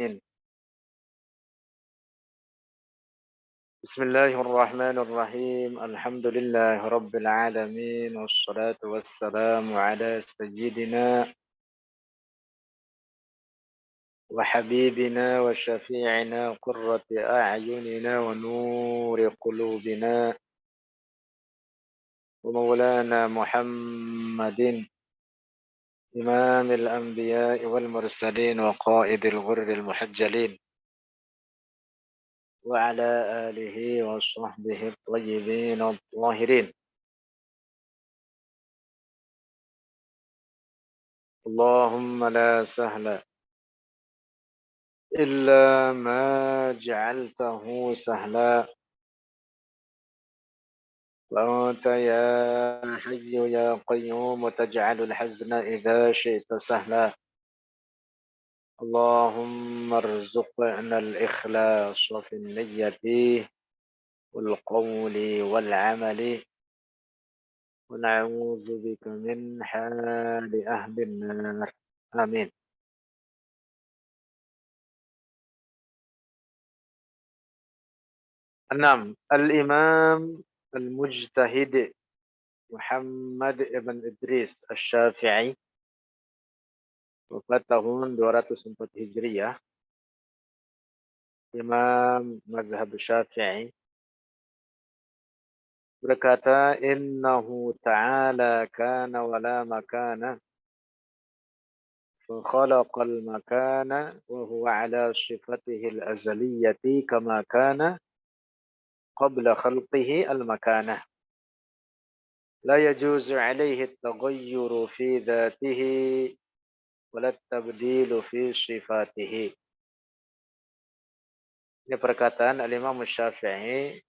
بسم الله الرحمن الرحيم الحمد لله رب العالمين والصلاة والسلام على سيدنا وحبيبنا وشفيعنا قرة أعيننا ونور قلوبنا ومولانا محمد إمام الأنبياء والمرسلين وقائد الغر المحجلين وعلى آله وصحبه الطيبين الطاهرين. اللهم لا سهل إلا ما جعلته سهلا، وأنت يا حي يا قيوم تجعل الحزن إذا شئت سهلا. اللهم ارزقنا الإخلاص في النية والقول والعمل، ونعوذ بك من حال أهل النار. آمين. enam. Al-Imam Al-Mujtahid Muhammad ibn Idris Asy-Syafi'i, wafat tahun 204 Hijriah, Imam Mazhab Syafi'i, berkata, Innahu ta'ala kana wa la makana, fakhalaqal makana, wa huwa ala sifatihi al-azaliyati kama kana qabla khalqihi al-makana. La yajuzu alaihi at-taghayyuru fi dhatihi wa la tabdilu fi sifatihi. Ini perkataan Al-Imam Syafi'i,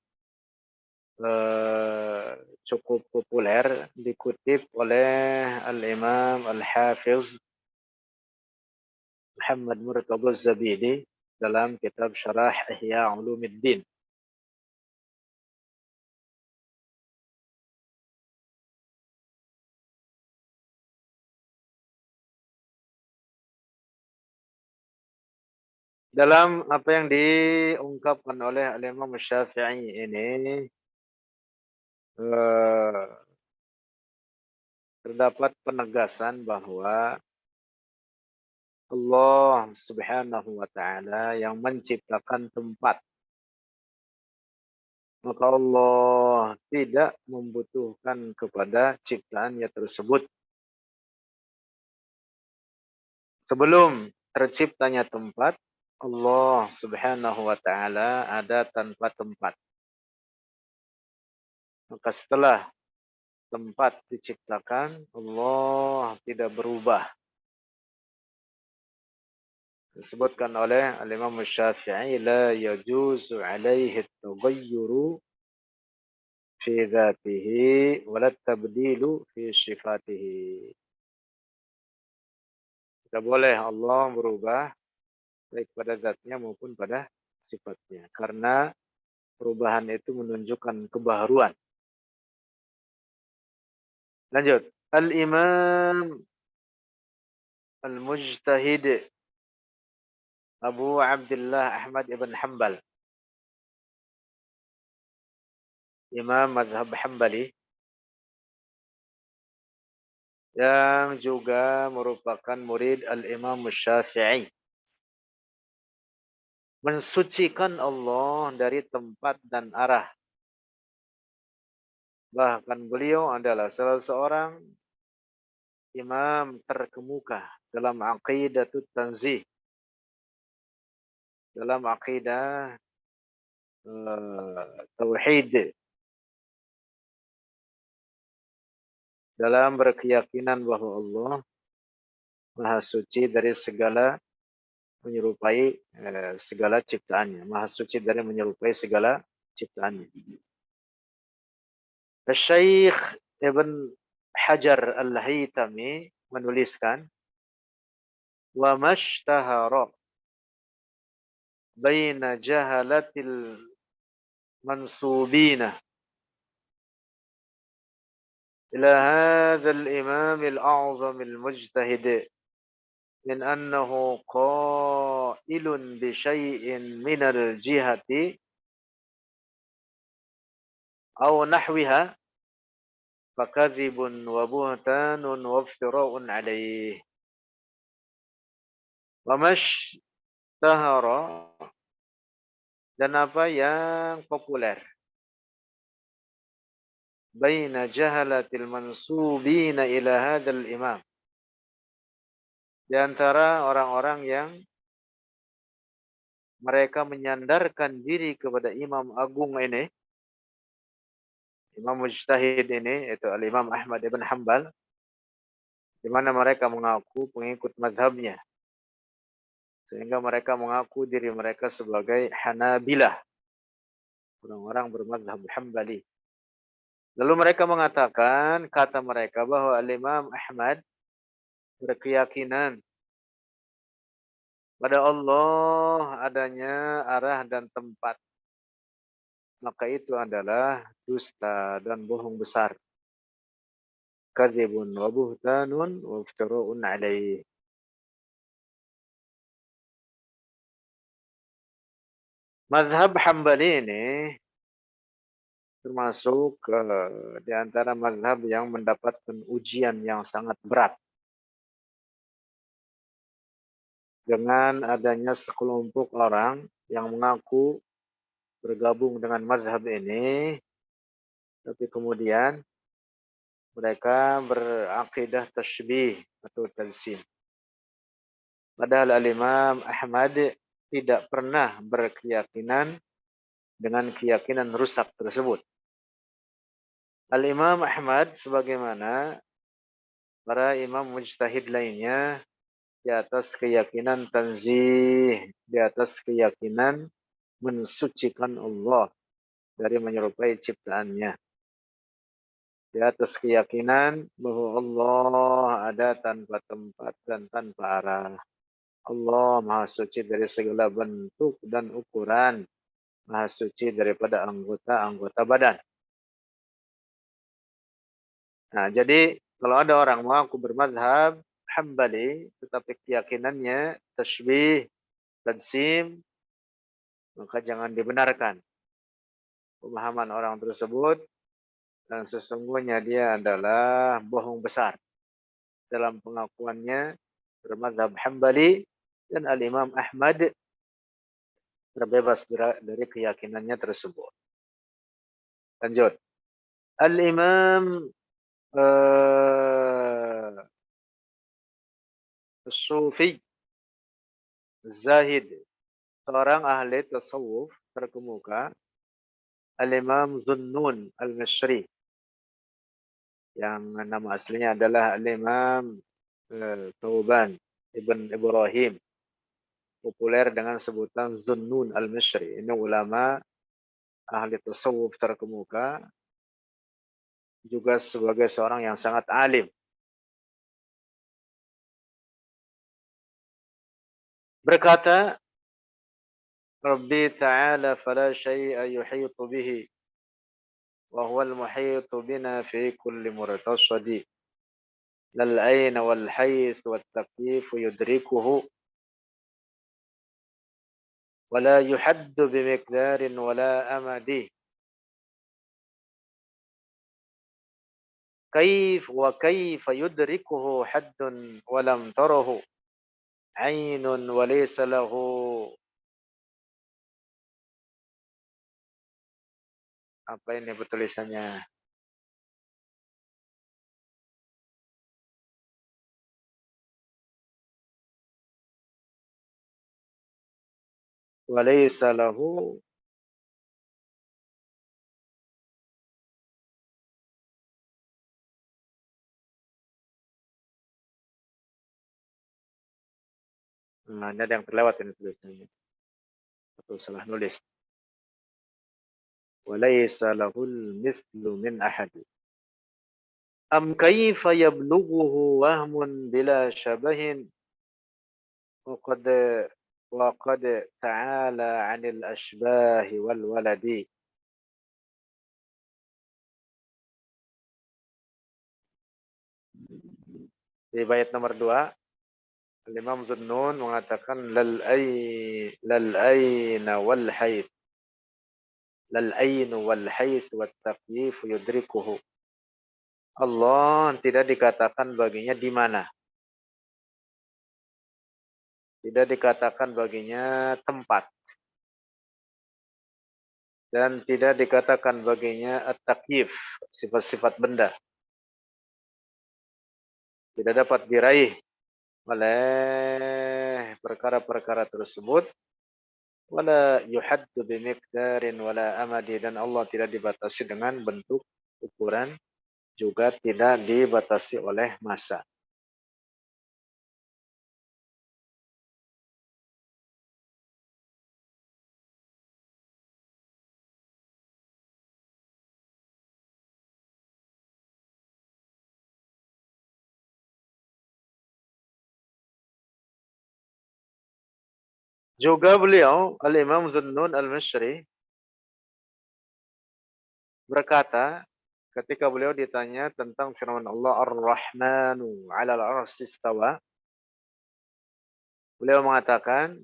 cukup populer, dikutip oleh Al-Imam Al-Hafiz Muhammad Murtadha Zabidi dalam kitab Syarah Ihya Ulumuddin. Dalam apa yang diungkapkan oleh Al-Imam Syafi'i ini, terdapat penegasan bahwa Allah Subhanahu wa taala yang menciptakan tempat. Maka Allah tidak membutuhkan kepada ciptaannya tersebut. Sebelum terciptanya tempat, Allah Subhanahu wa taala ada tanpa tempat. Maka setelah tempat diciptakan, Allah tidak berubah. Disebutkan oleh Al-Imam Syafi'i, la yajuzu alaihi at-taghayyuru fi dzatihi wa la tabdilu fi sifatihi. Tidak boleh Allah berubah baik pada zatnya maupun pada sifatnya. Karena perubahan itu menunjukkan kebaharuan. Lanjut. Al-Imam Al-Mujtahid Abu Abdullah Ahmad ibn Hanbal, Imam Mazhab Hambali, yang juga merupakan murid Al-Imam Syafi'i, mensucikan Allah dari tempat dan arah. Bahkan beliau adalah salah seorang imam terkemuka dalam aqidatut tanzih, dalam aqidah tauhid, dalam berkeyakinan bahwa Allah Maha Suci dari segala menyerupai segala ciptaannya, Maha Suci dari menyerupai segala ciptaannya. Syekh Ibn Hajar Al-Haytami menuliskan, wa mashtahara baina jahalatil mansubina ila hadzal imam al-a'zam al-mujtahid min annahu qailun bi syai'in minal jihati aw nahwiha fakadzibun wa buhtanun wa iftira'un alaih. Wa mashtahara, dan apa yang populer baina jahalatil mansubina ila hadzal imam, di antara orang-orang yang mereka menyandarkan diri kepada Imam Agung ini, Imam Mujtahid ini, yaitu Al-Imam Ahmad ibn Hanbal, di mana mereka mengaku pengikut mazhabnya, sehingga mereka mengaku diri mereka sebagai Hanabilah, orang-orang bermazhab Hambali. Lalu mereka mengatakan, kata mereka bahwa Al-Imam Ahmad berkeyakinan pada Allah adanya arah dan tempat. Maka itu adalah dusta dan bohong besar. Kadzibun wa buhtanun wa iftira'un alaih. Mazhab Hambali ini termasuk di antara mazhab yang mendapatkan ujian yang sangat berat. Dengan adanya sekelompok orang yang mengaku bergabung dengan mazhab ini, tapi kemudian mereka berakidah tasybih atau tansim. Padahal Al-Imam Ahmad tidak pernah berkeyakinan dengan keyakinan rusak tersebut. Al-Imam Ahmad sebagaimana para imam mujtahid lainnya di atas keyakinan tanzih, di atas keyakinan mensucikan Allah dari menyerupai ciptaannya. Di atas keyakinan bahwa Allah ada tanpa tempat dan tanpa arah. Allah Maha Suci dari segala bentuk dan ukuran. Maha Suci daripada anggota-anggota badan. Nah, jadi kalau ada orang mengaku bermazhab Hambali, tetapi keyakinannya tasybih, tansim, maka jangan dibenarkan pemahaman orang tersebut, dan sesungguhnya dia adalah bohong besar dalam pengakuannya bermazhab Hambali, dan Al-Imam Ahmad terbebas dari keyakinannya tersebut. Lanjut. Al-Imam Sufi Zahid, seorang ahli tasawuf terkemuka, Al-Imam Zunnun Al-Mashri, yang nama aslinya adalah Al-Imam Tauban Ibn Ibrahim, populer dengan sebutan Zunnun Al-Mashri. Ini ulama ahli tasawuf terkemuka, juga sebagai seorang yang sangat alim. Berkata, Rabbi ta'ala fala syai'a yuhitu bihi wa huwa al-muhitu bina fi kulli murtasadi lal aina wal hayth wat taqif yudrikuhu wa la yuhaddu bimiqdarin wa la amadi kayf yudrikuhu haddun wa lam tarahu ainun wa laysa lahu. Apa ini tulisannya? Wa laysa lahu ada yang terlewat ini tulisannya atau salah nulis. Wa laysa lahul mislu min ahad. Am kaifa yablughuhu wahmun bila syabahin wa qad ta'ala 'anil ashbahi wal waladi. Di bait nomor 2, Al-Imam Zunnun mengatakan lal aina wal haits lal ainu wal haits wat taqyif yudrikuhu. Allah tidak dikatakan baginya di mana. Tidak dikatakan baginya tempat. Dan tidak dikatakan baginya at-taqyif, sifat-sifat benda. Tidak dapat diraih oleh perkara-perkara tersebut. Wala yuhaddu bimiqdarin wala amadi. Dan Allah tidak dibatasi dengan bentuk, ukuran, juga tidak dibatasi oleh masa. Juga beliau, Al-Imam Zunnun Al-Mishri, berkata, ketika beliau ditanya tentang firman Allah Ar-Rahmanu 'alal 'arsy istawa, beliau mengatakan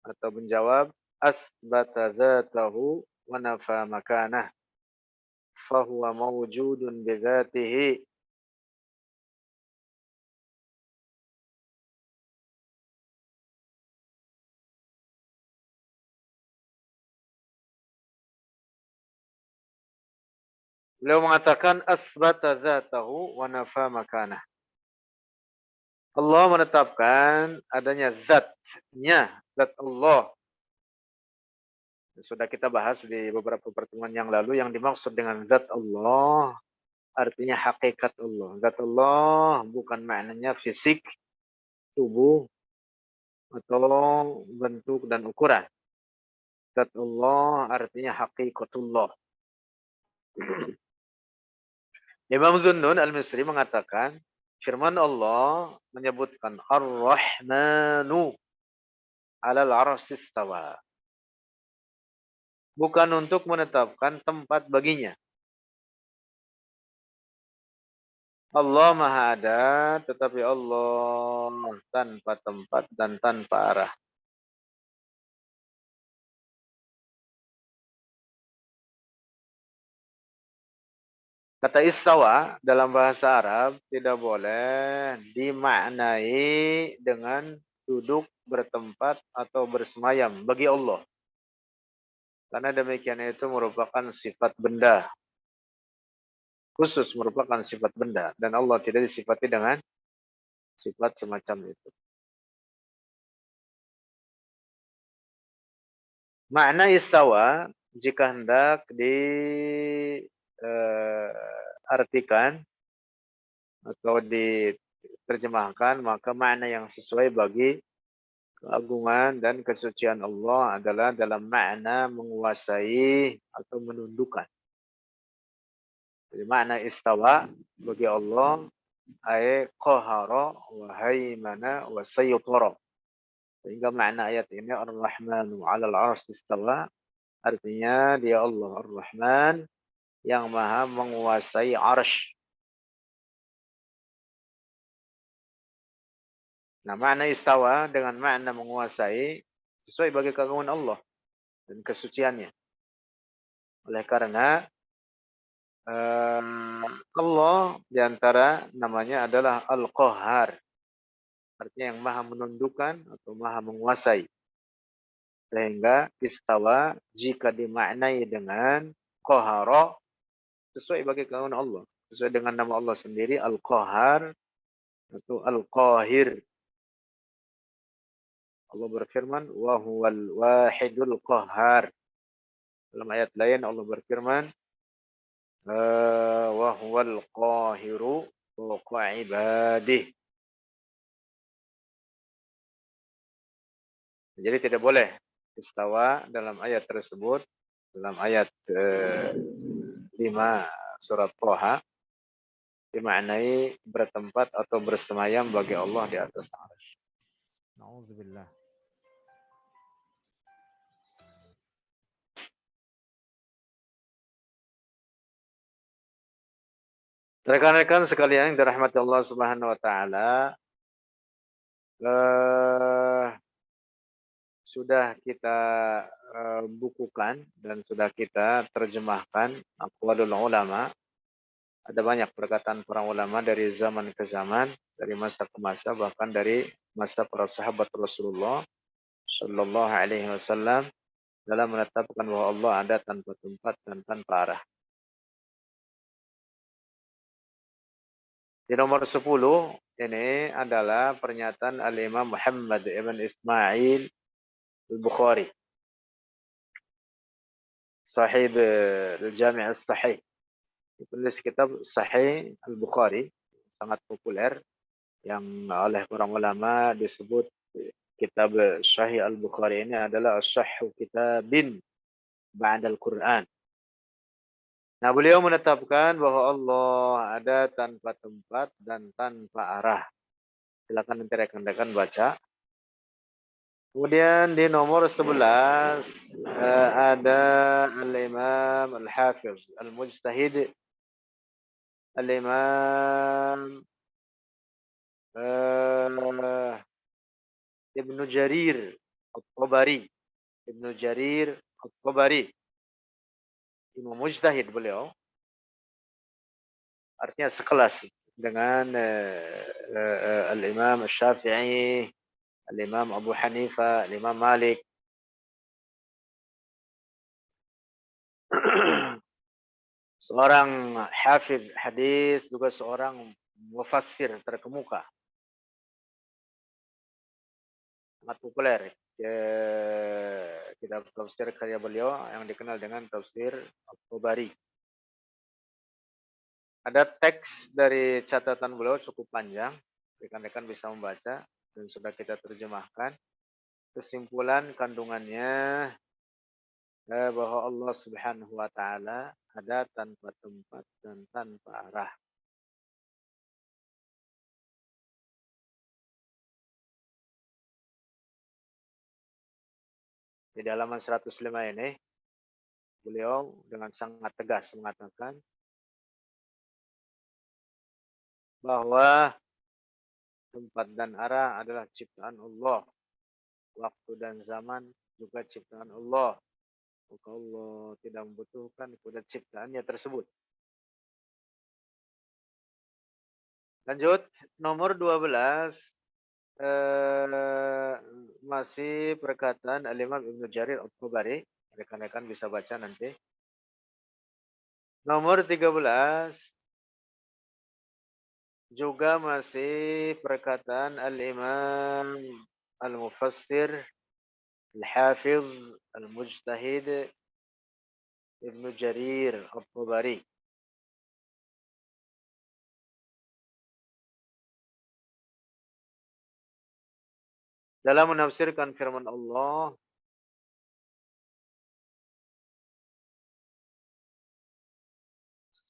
atau menjawab asbata dzatahu wa nafa makanah fa huwa mawjudun bi dzatihi. Beliau mengatakan asbata dzatahu wa nafa makanah. Allah menetapkan adanya zatnya, zat Allah. Sudah kita bahas di beberapa pertemuan yang lalu, yang dimaksud dengan zat Allah artinya hakikat Allah. Zat Allah bukan maknanya fisik, tubuh, atau bentuk dan ukuran. Zat Allah artinya hakikatullah. Imam Zunnun Al-Misri mengatakan, firman Allah menyebutkan Ar-Rahmanu 'alal 'arsy istawa. Bukan untuk menetapkan tempat baginya. Allah Maha Ada, tetapi Allah tanpa tempat dan tanpa arah. Kata istawa dalam bahasa Arab tidak boleh dimaknai dengan duduk, bertempat, atau bersemayam bagi Allah. Karena demikian itu merupakan sifat benda. Khusus merupakan sifat benda. Dan Allah tidak disifati dengan sifat semacam itu. Makna istawa jika hendak diartikan atau diterjemahkan, maka makna yang sesuai bagi keagungan dan kesucian Allah adalah dalam makna menguasai atau menundukkan. Jadi makna istawa bagi Allah ay qahara wa haymana wa sayytara. Sehingga makna ayat ini Ar-Rahmanu 'alal 'arsy istawa artinya dia Allah Ar-Rahman yang maha menguasai arsy. Nah, makna istawa dengan makna menguasai sesuai bagi keagungan Allah dan kesuciannya. Oleh karena Allah diantara namanya adalah Al-Qahhar. Artinya yang maha menundukkan atau maha menguasai. Sehingga istawa jika dimaknai dengan qahara sesuai bagi keagungan Allah. Sesuai dengan nama Allah sendiri Al-Qahhar atau Al-Qahir. Allah berfirman, wa huwal wahidul qahhar. Dalam ayat lain Allah berfirman, wa huwal qahiru fawqa ibadih. Jadi tidak boleh istawa dalam ayat tersebut, dalam ayat 5 surat Thaha, dimaknai bertempat atau bersemayam bagi Allah di atas arsy. Nauzubillah. Rekan-rekan sekalian yang dirahmati Allah Subhanahu wa taala, eh, sudah kita bukukan dan sudah kita terjemahkan aqwalul ulama. Ada banyak perkataan para ulama dari zaman ke zaman, dari masa ke masa, bahkan dari masa para sahabat Rasulullah Shallallahu Alaihi Wasallam dalam menetapkan bahwa Allah ada tanpa tempat dan tanpa arah. Di nomor 10 ini adalah pernyataan Al-Imam Muhammad ibn Ismail Al-Bukhari, sahib Al-Jami' Al-Sahih. Penulis kitab Sahih Al-Bukhari, sangat populer, yang oleh para ulama disebut kitab Sahih Al-Bukhari ini adalah Sahih Kitabin Ba'da Al-Quran. Nah, beliau menetapkan bahwa Allah ada tanpa tempat dan tanpa arah. Silakan nanti rekan-rekan baca. Kemudian di nomor 11 ada Al-Imam Al-Hafiz Al-Mujtahid Al-Imam Ibnu Jarir At-Tabari. Ibnu Jarir At-Tabari. Imam Mujtahid beliau. Artinya sekelas dengan Al-Imam Syafi'i, Al-Imam Abu Hanifah, Al-Imam Malik. Seorang hafiz hadis, juga seorang mufassir terkemuka. Sangat populer. Kitab tafsir karya beliau yang dikenal dengan tafsir At-Tabari. Ada teks dari catatan beliau cukup panjang. Rekan-rekan bisa membaca dan sudah kita terjemahkan. Kesimpulan kandungannya bahwa Allah Subhanahu wa taala ada tanpa tempat dan tanpa arah. Di halaman 105 ini beliau dengan sangat tegas mengatakan bahwa tempat dan arah adalah ciptaan Allah. Waktu dan zaman juga ciptaan Allah. Maka Allah tidak membutuhkan kepada ciptaannya tersebut. Lanjut, nomor 12 masih perkataan Al-Imam Ibnu Jarir At-Tabari. Rekan-rekan bisa baca nanti. Nomor 13 juga masih perkataan Al-Imam Al-Mufassir Al-Hafiz Al-Mujtahid Ibnu Jarir At-Tabari. Dalam menafsirkan firman Allah,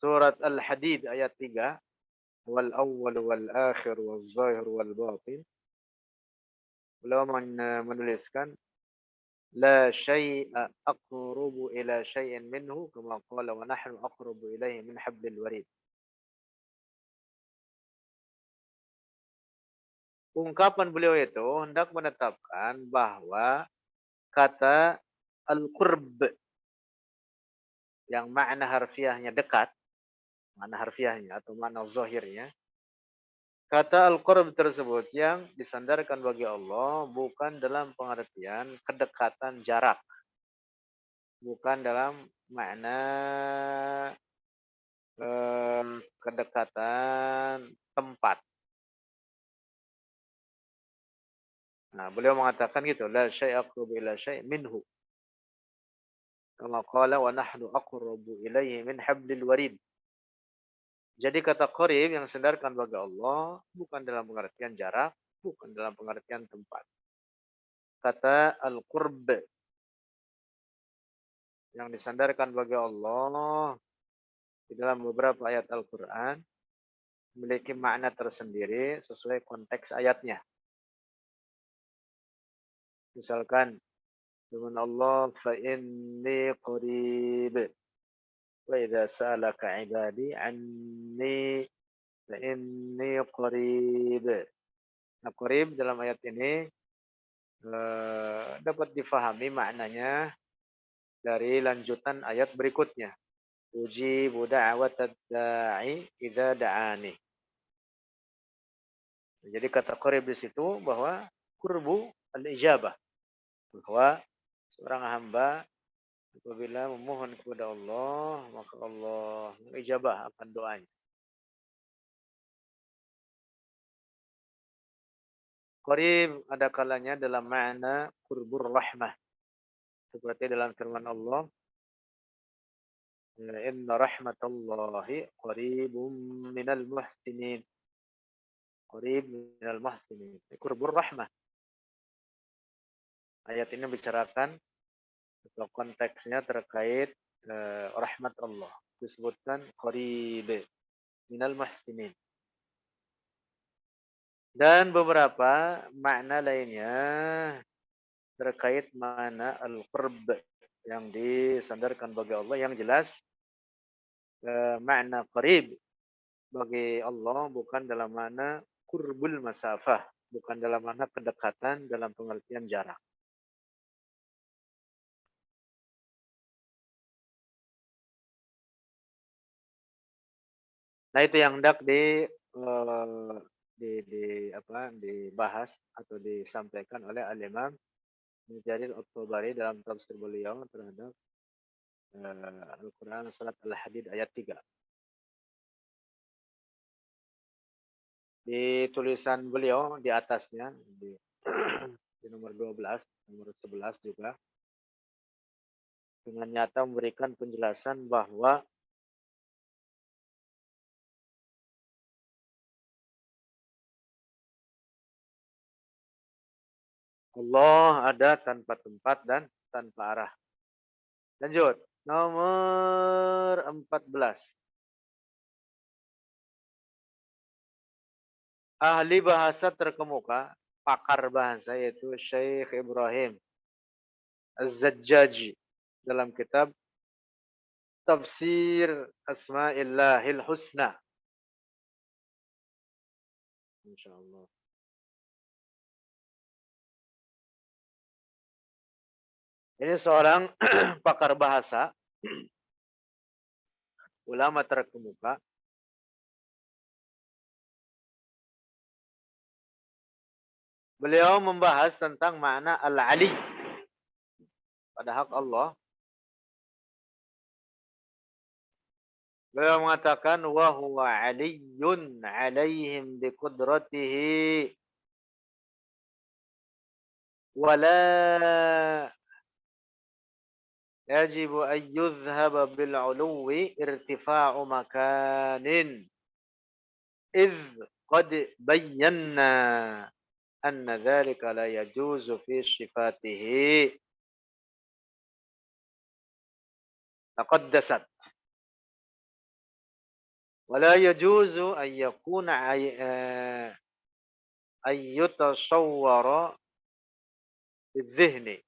surat Al-Hadid ayat 3, wal awwal wal akhir wal zahir wal batin. Beliau menuliskan la syai'a aqrabu ila syai'in minhu kama qala wa nahnu aqrabu ilaihi min hablil warid. Ungkapan beliau itu hendak menetapkan bahwa kata al-qurb yang makna harfiahnya dekat, makna harfiahnya atau makna zahirnya, kata al-qurb tersebut yang disandarkan bagi Allah bukan dalam pengertian kedekatan jarak, bukan dalam makna kedekatan tempat. Nah, beliau mengatakan gitu, la syai'a aqrabu ila syai' minhu. Kama qala wa nahnu aqrabu ilaihi min hablil warid. Jadi kata qarib yang disandarkan bagi Allah bukan dalam pengertian jarak, bukan dalam pengertian tempat. Kata al-qurb yang disandarkan bagi Allah di dalam beberapa ayat Al-Qur'an memiliki makna tersendiri sesuai konteks ayatnya. Misalkan firman Allah, fa inni qarib. Wa idza sa'alaka 'ibadi 'anni fa inni qarib. Nah, qarib dalam ayat ini dapat difahami maknanya dari lanjutan ayat berikutnya. Ujibu da'watad da'i idza da'ani. Jadi kata qarib di situ bahwa qurbu al-ijabah. Bahwa seorang hamba apabila memohon kepada Allah, maka Allah mengijabah akan doanya. Qarib ada kalanya dalam makna qurbur rahmah. Seperti dalam firman Allah, inna rahmatallahi qaribum minal muhsinin. Qarib minal muhsinin. Qurbur rahmah. Ayat ini bicarakan atau konteksnya terkait rahmat Allah. Disebutkan qarib minal muhsinin. Dan beberapa makna lainnya terkait makna al-qurb yang disandarkan bagi Allah yang jelas makna qarib bagi Allah bukan dalam makna qurbul masafah, bukan dalam makna kedekatan dalam pengertian jarak. Nah, itu yang hendak dibahas atau disampaikan oleh Al-Imam Ibnu Jarir At-Tabari dalam tafsir beliau terhadap Al-Quran Surat Al-Hadid ayat 3. Di tulisan beliau di atasnya di nomor 12, nomor 11 juga dengan nyata memberikan penjelasan bahwa Allah ada tanpa tempat dan tanpa arah. Lanjut, nomor 14. Ahli bahasa terkemuka, pakar bahasa yaitu Syekh Ibrahim Az-Zajjaji dalam kitab Tafsir Asma'illahil Husna. Insyaallah. Ini seorang pakar bahasa, ulama terkemuka. Beliau membahas tentang makna Al-Ali pada hak Allah. Beliau mengatakan wa huwa aliyyun 'alaihim bi qudratihi wa la yajibu an yudhhaba bil 'uluwi irtifa'u makanin idh qad bayyana anna dhalika la yajuzu fi sifatihi taqaddasat wa la yajuzu an yakuna ayyutasawwara bidzihni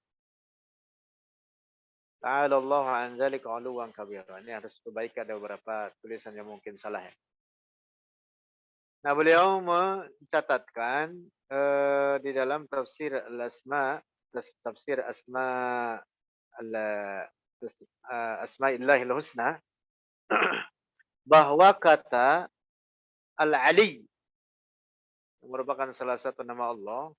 ta'ala Allah an dzalika 'uluwan kabira. Ini harus perbaiki, ada beberapa tulisan yang mungkin salah ya. Nah, beliau mencatatkan di dalam tafsir al-asma, tafsir asma al asma'illahil husna bahwa kata al-ali yang merupakan salah satu nama Allah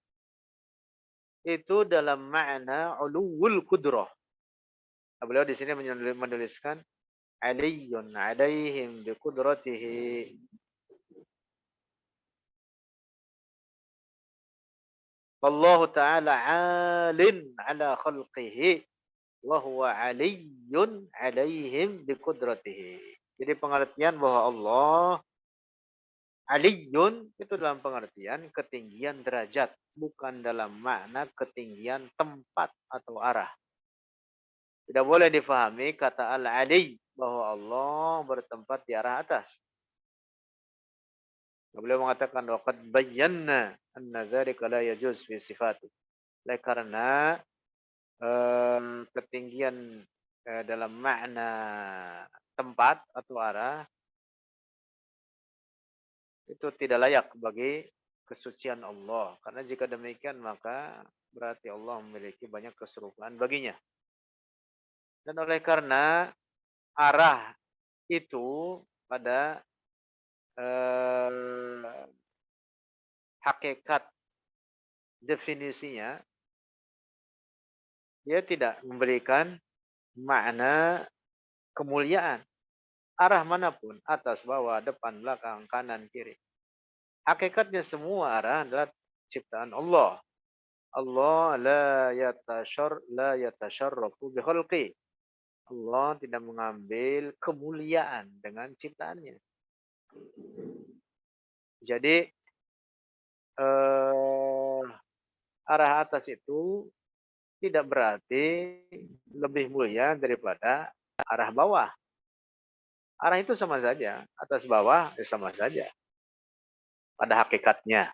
itu dalam makna uluwul qudrah. Nah, beliau di sini menuliskan aliyun alaihim bi qudratihi. Wallahu ta'ala 'alin 'ala khalqihi wa huwa 'aliyyun 'alaihim bi qudratihi. Jadi pengertian bahwa Allah Aliyun itu dalam pengertian ketinggian derajat, bukan dalam makna ketinggian tempat atau arah. Tidak boleh difahami kata Al-Ali bahwa Allah bertempat di arah atas. Beliau mengatakan waqad bayyana anna dzalika la yajuz fi sifati. Karena ketinggian dalam makna tempat atau arah itu tidak layak bagi kesucian Allah. Karena jika demikian maka berarti Allah memiliki banyak keserupaan baginya. Dan oleh karena arah itu pada eh, hakikat definisinya, dia tidak memberikan makna kemuliaan. Arah manapun, atas, bawah, depan, belakang, kanan, kiri. Hakikatnya semua arah adalah ciptaan Allah. Allah la yatasharrafu bi khalqi. Allah tidak mengambil kemuliaan dengan ciptaannya. Jadi arah atas itu tidak berarti lebih mulia daripada arah bawah. Arah itu sama saja, atas bawah sama saja pada hakikatnya.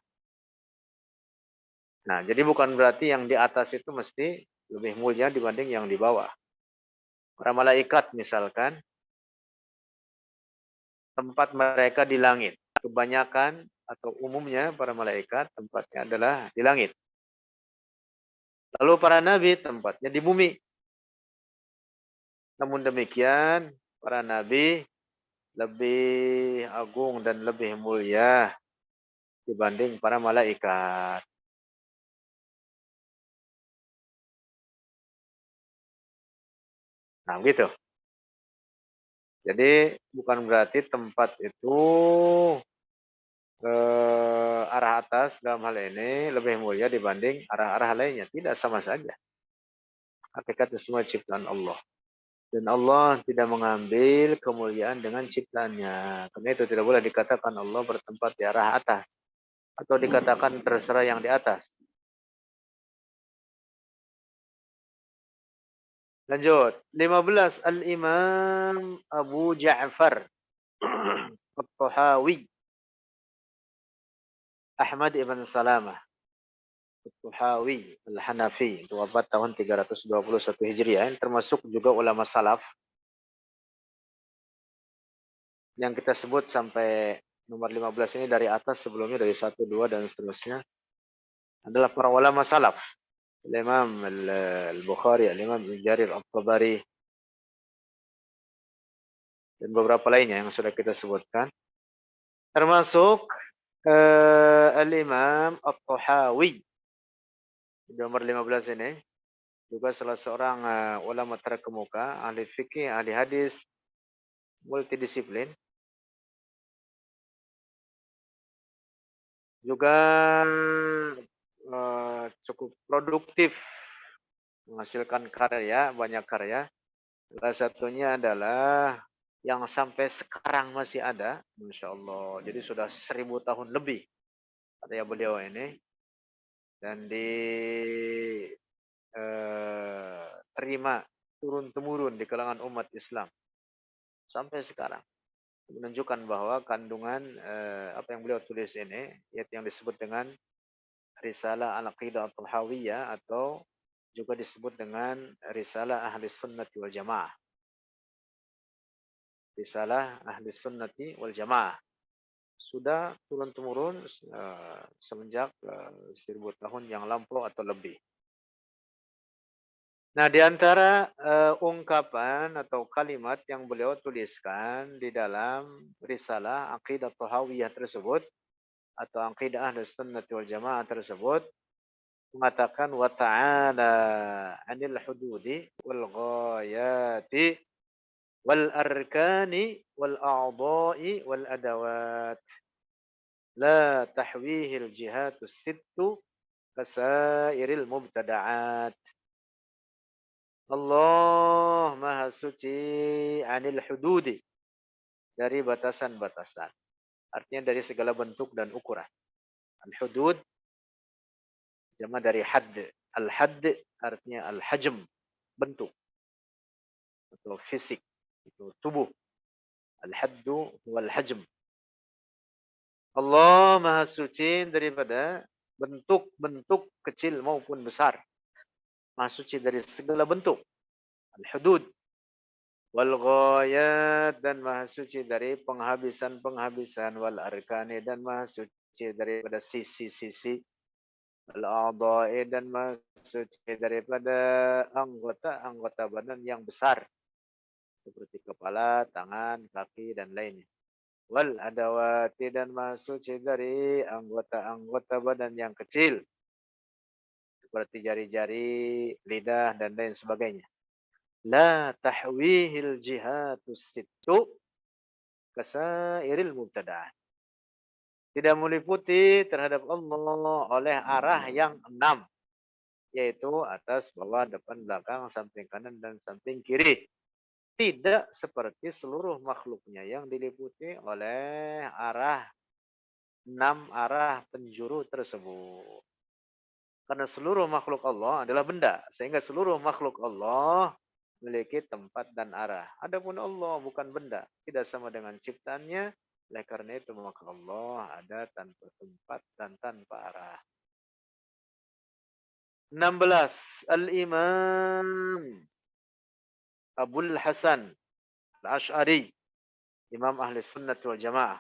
Nah, jadi bukan berarti yang di atas itu mesti lebih mulia dibanding yang di bawah. Para malaikat misalkan, tempat mereka di langit. Kebanyakan atau umumnya para malaikat tempatnya adalah di langit. Lalu para nabi tempatnya di bumi. Namun demikian, para nabi lebih agung dan lebih mulia dibanding para malaikat. Nah, gitu. Jadi bukan berarti tempat itu arah atas dalam hal ini lebih mulia dibanding arah-arah lainnya. Tidak, sama saja. Hakikatnya semua ciptaan Allah. Dan Allah tidak mengambil kemuliaan dengan ciptaannya. Karena itu tidak boleh dikatakan Allah bertempat di arah atas. Atau dikatakan terserah yang di atas. Lanjut. 15. Al-Imam Abu Ja'far At-Tahawi Ahmad ibn Salamah At-Tahawi Al-Hanafi, wafat tahun 321 Hijriah, termasuk juga ulama salaf yang kita sebut sampai nomor 15 ini dari atas, sebelumnya dari 1, 2 dan seterusnya adalah para ulama salaf. Al-Imam Al-Bukhari, Al-Imam Ibn Jarir At-Tabari dan beberapa lainnya yang sudah kita sebutkan. Termasuk Al-Imam At-Tahawi nomor 15 ini juga salah seorang ulama terkemuka, ahli fikih, ahli hadis, multidisiplin. Juga cukup produktif, menghasilkan karya, banyak karya. Salah satunya adalah yang sampai sekarang masih ada, Masya Allah. Jadi sudah 1000 tahun lebih karya beliau ini. Dan diterima turun-temurun di kalangan umat Islam sampai sekarang. Menunjukkan bahwa kandungan apa yang beliau tulis ini, yaitu yang disebut dengan Risalah Al-Aqidah At-Tahawiyah atau juga disebut dengan Risalah Ahli Sunnati wal Jamaah. Risalah Ahli Sunnati wal Jamaah. Sudah turun-temurun semenjak 1000 tahun yang lampau atau lebih. Nah, di antara ungkapan atau kalimat yang beliau tuliskan di dalam Risalah Aqidah Tahawiyah tersebut atau Aqidah Ahli Sunnati wal Jamaah tersebut mengatakan wa ta'ala 'anil hududi wal ghayati wal arkani wal a'dha'i wal adawat la tahwihil jihatus sittu kasairil mubtada'at. Allah Maha Suci 'anil hududi, dari batasan-batasan. Artinya dari segala bentuk dan ukuran. Al-hudud jama dari hadd. Al-hadd artinya al-hajm, bentuk atau fisik, itu tubuh. Al-haddu wal hajm. Allah Maha Suci daripada bentuk-bentuk kecil maupun besar. Maha Suci dari segala bentuk. Al-hudud wal ghayat, dan Maha Suci dari penghabisan-penghabisan, wal arkani, dan Maha Suci suci daripada sisi-sisi al-a'dha'i dan maha suci daripada anggota-anggota badan yang besar seperti kepala, tangan, kaki dan lainnya. Wal adawati dan maha suci dari anggota-anggota badan yang kecil seperti jari-jari, lidah dan lain sebagainya. La tahwihil jihatus sittu kasairil mubtada'at. Tidak meliputi terhadap Allah oleh arah yang 6, yaitu atas, bawah, depan, belakang, samping kanan dan samping kiri. Tidak seperti seluruh makhluknya yang diliputi oleh 6 arah penjuru tersebut. Karena seluruh makhluk Allah adalah benda, sehingga seluruh makhluk Allah memiliki tempat dan arah. Adapun Allah bukan benda, tidak sama dengan ciptaannya. Oleh karena itu maka Allah ada tanpa tempat dan tanpa arah. 16. Al-Imam Abul Hasan Al-Ash'ari, Imam Ahli Sunnah wal Jamaah,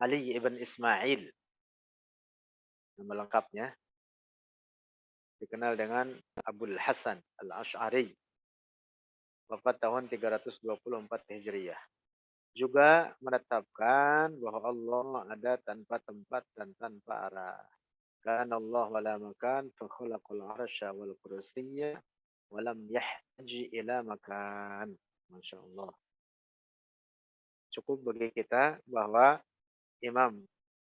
Ali ibn Ismail, nama lengkapnya, dikenal dengan Abul Hasan Al-Ash'ari, wafat tahun 324 Hijriah. Juga menetapkan bahwa Allah ada tanpa tempat dan tanpa arah. Kana Allah wala makan fa khalaqal arsya wal kursiyya wa lam yahtaji ila makan. Masya Allah. Cukup bagi kita bahwa Imam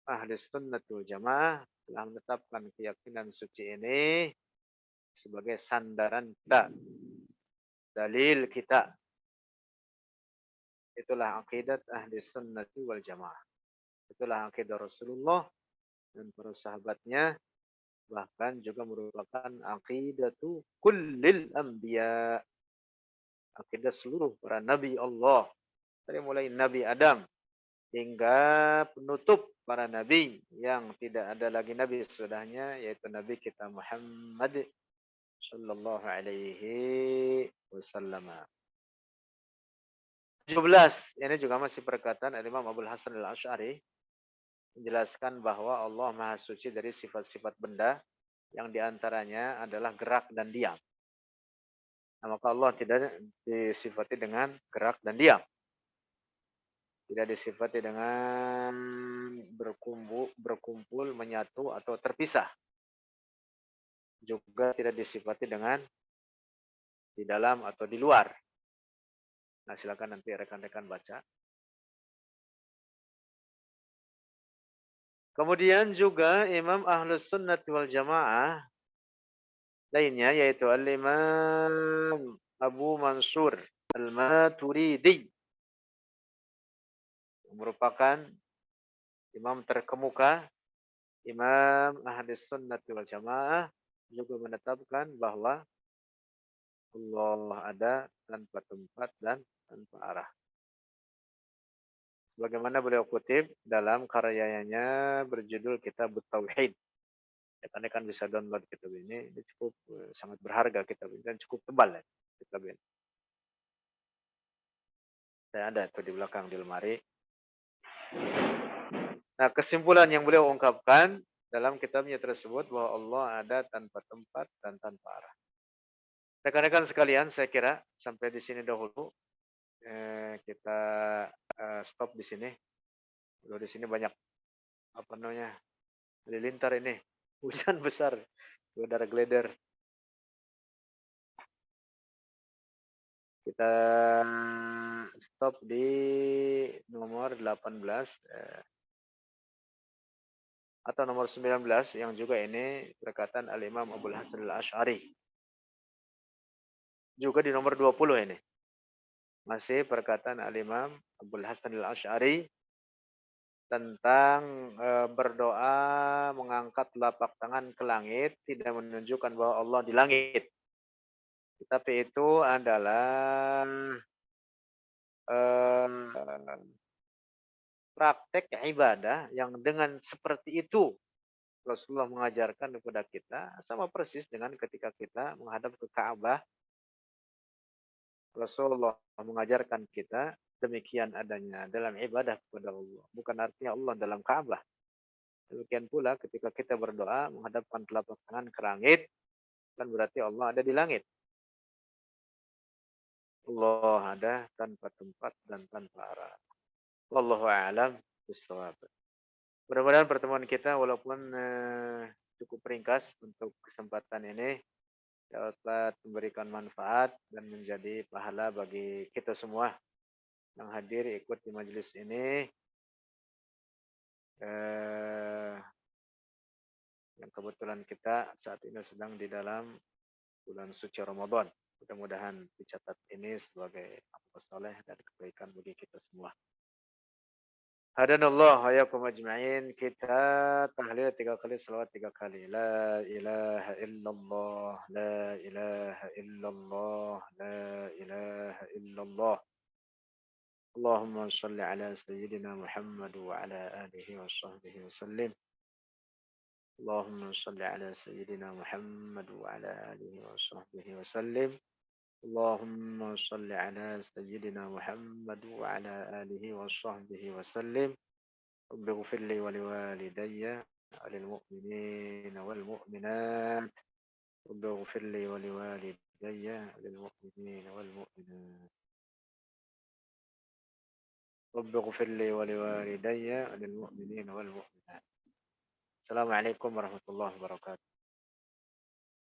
Ahli Sunnatul Jamaah telah menetapkan keyakinan suci ini sebagai sandaran kita, dalil kita. Itulah akidat Ahli Sunnati wal Jamaah. Itulah akidah Rasulullah dan para sahabatnya, bahkan juga merupakan aqidatu kullil anbiya, akidah seluruh para nabi Allah, dari mulai Nabi Adam hingga penutup para nabi yang tidak ada lagi nabi sesudahnya, yaitu Nabi kita Muhammad sallallahu alaihi wasallam. 17. Ini juga masih perkataan Imam Abul Hasan Al-Ash'ari, menjelaskan bahwa Allah Maha Suci dari sifat-sifat benda yang diantaranya adalah gerak dan diam. Nah, maka Allah tidak disifati dengan gerak dan diam. Tidak disifati dengan berkumpul, menyatu atau terpisah. Juga tidak disifati dengan di dalam atau di luar. Nah, silakan nanti rekan-rekan baca. Kemudian juga Imam Ahlus Sunnah wal Jamaah lainnya, yaitu Al-Imam Abu Mansur Al-Maturidi, merupakan imam terkemuka, Imam Ahlus Sunnah wal Jamaah, juga menetapkan bahwa Allah ada tanpa tempat dan tanpa arah. Sebagaimana beliau kutip dalam karyanya berjudul Kitab Tauhid. Rekan-rekan bisa download kitab ini cukup sangat berharga kitab ini dan cukup tebal ya kitab ini. Saya ada itu di belakang di lemari. Nah, kesimpulan yang beliau ungkapkan dalam kitabnya tersebut bahwa Allah ada tanpa tempat dan tanpa arah. Rekan-rekan sekalian, saya kira sampai di sini dahulu. Kita stop di sini. Udah di sini banyak apa namanya halilintar ini, hujan besar, udara gleder. Kita stop di nomor 18 atau nomor 19 yang juga ini perkataan Al-Imam Abul Hasan Al-Ash'ari. Juga di nomor 20 ini. Masih perkataan Al-Imam Abul Hasan Al-Ash'ari tentang berdoa mengangkat telapak tangan ke langit tidak menunjukkan bahwa Allah di langit. Tetapi itu adalah praktek ibadah yang dengan seperti itu Rasulullah mengajarkan kepada kita, sama persis dengan ketika kita menghadap ke Ka'bah. Rasulullah mengajarkan kita demikian adanya dalam ibadah kepada Allah. Bukan artinya Allah dalam Ka'bah. Demikian pula ketika kita berdoa menghadapkan telapak tangan ke langit, kan berarti Allah ada di langit. Allah ada tanpa tempat dan tanpa arah. Wallahu a'lam bishawab. Mudah-mudahan pertemuan kita walaupun cukup ringkas untuk kesempatan ini dapat memberikan manfaat dan menjadi pahala bagi kita semua yang hadir ikut di majelis ini. Eh, yang kebetulan kita saat ini sedang di dalam bulan suci Ramadan. Mudah-mudahan dicatat ini sebagai amal soleh dan kebaikan bagi kita semua. Hadanallah wa yakum ajma'in. Kita tahlil 3 kali, salawat 3 kali. La ilaha illallah, la ilaha illallah, la ilaha illallah. Allahumma salli ala sayyidina Muhammad wa ala alihi wa sahbihi wa sallim. اللهم صل على سيدنا محمد وعلى آله وصحبه وسلم. اللهم صل على سيدنا محمد وعلى آله وصحبه وسلم. رب اغفر لي ولوالدي وللمؤمنين والمؤمنات. رب اغفر لي ولوالدي وللمؤمنين والمؤمنات. رب اغفر لي ولوالدي وللمؤمنين والمؤمنات. السلام عليكم ورحمة الله وبركاته.